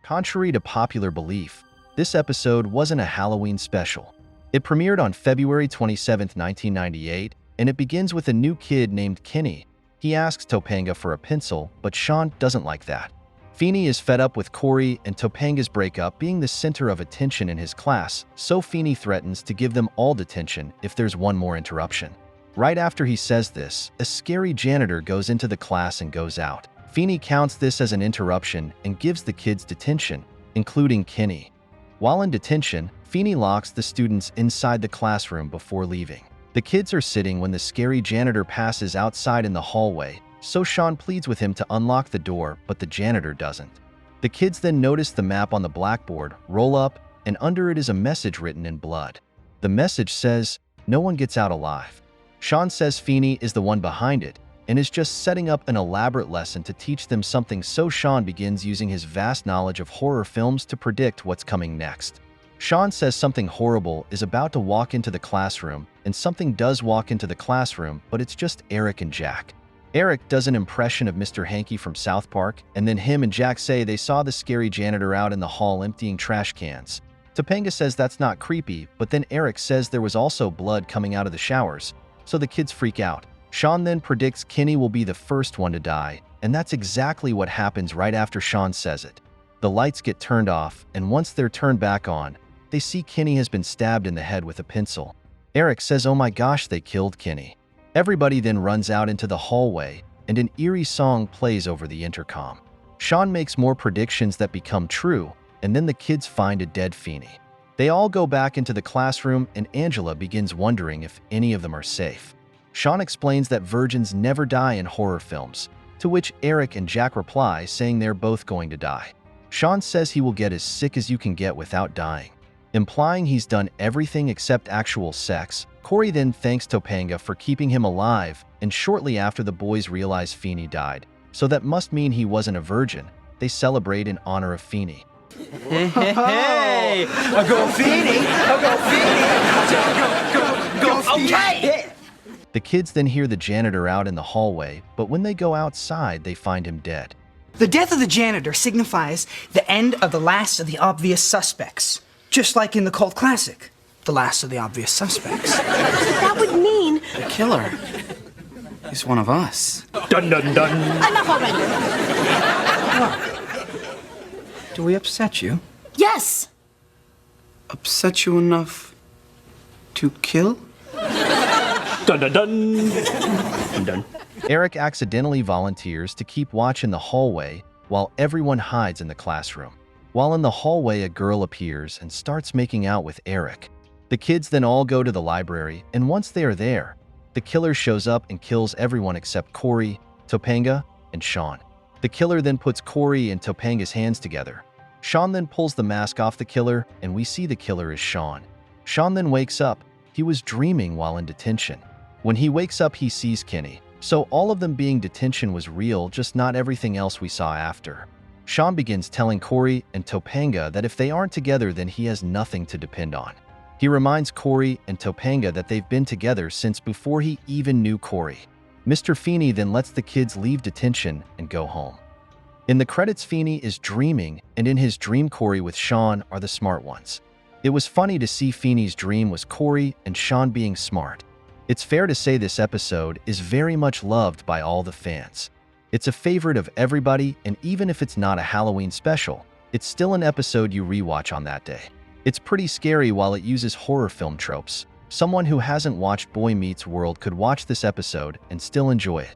Contrary to popular belief, this episode wasn't a Halloween special. It premiered on February 27, 1998, and it begins with a new kid named Kenny. He asks Topanga for a pencil, but Shawn doesn't like that. Feeney is fed up with Corey and Topanga's breakup being the center of attention in his class, so Feeney threatens to give them all detention if there's one more interruption. Right after he says this, a scary janitor goes into the class and goes out. Feeney counts this as an interruption and gives the kids detention, including Kenny. While in detention, Feeney locks the students inside the classroom before leaving. The kids are sitting when the scary janitor passes outside in the hallway, so Shawn pleads with him to unlock the door, but the janitor doesn't. The kids then notice the map on the blackboard, roll up, and under it is a message written in blood. The message says, "No one gets out alive." Shawn says Feeney is the one behind it, and is just setting up an elaborate lesson to teach them something, so Shawn begins using his vast knowledge of horror films to predict what's coming next. Shawn says something horrible is about to walk into the classroom, and something does walk into the classroom, but it's just Eric and Jack. Eric does an impression of Mr. Hanky from South Park, and then him and Jack say they saw the scary janitor out in the hall emptying trash cans. Topanga says that's not creepy, but then Eric says there was also blood coming out of the showers, so the kids freak out. Shawn then predicts Kenny will be the first one to die, and that's exactly what happens right after Shawn says it. The lights get turned off, and once they're turned back on, they see Kenny has been stabbed in the head with a pencil. Eric says, "Oh my gosh, they killed Kenny." Everybody then runs out into the hallway, and an eerie song plays over the intercom. Shawn makes more predictions that become true, and then the kids find a dead Feeney. They all go back into the classroom, and Angela begins wondering if any of them are safe. Shawn explains that virgins never die in horror films, to which Eric and Jack reply saying they're both going to die. Shawn says he will get as sick as you can get without dying, implying he's done everything except actual sex. Corey then thanks Topanga for keeping him alive, and shortly after the boys realize Feeney died, so that must mean he wasn't a virgin. They celebrate in honor of Feeney. Hey! I'll go Feeney! I'll go Feeney! Go, okay! The kids then hear the janitor out in the hallway, but when they go outside, they find him dead. The death of the janitor signifies the end of the last of the obvious suspects. Just like in the cult classic, The Last of the Obvious Suspects. That would mean... The killer is one of us. Dun dun dun! Enough already! Do we upset you? Yes! Upset you enough to kill? Dun dun dun! Dun dun. Eric accidentally volunteers to keep watch in the hallway while everyone hides in the classroom. While in the hallway, a girl appears and starts making out with Eric. The kids then all go to the library, and once they are there, the killer shows up and kills everyone except Corey, Topanga, and Shawn. The killer then puts Corey and Topanga's hands together. Shawn then pulls the mask off the killer, and we see the killer is Shawn. Shawn then wakes up. He was dreaming while in detention. When he wakes up, he sees Kenny. So all of them being detention was real, just not everything else we saw after. Shawn begins telling Corey and Topanga that if they aren't together, then he has nothing to depend on. He reminds Corey and Topanga that they've been together since before he even knew Corey. Mr. Feeney then lets the kids leave detention and go home. In the credits, Feeney is dreaming, and in his dream, Corey with Shawn are the smart ones. It was funny to see Feeney's dream was Corey and Shawn being smart. It's fair to say this episode is very much loved by all the fans. It's a favorite of everybody, and even if it's not a Halloween special, it's still an episode you rewatch on that day. It's pretty scary while it uses horror film tropes. Someone who hasn't watched Boy Meets World could watch this episode and still enjoy it.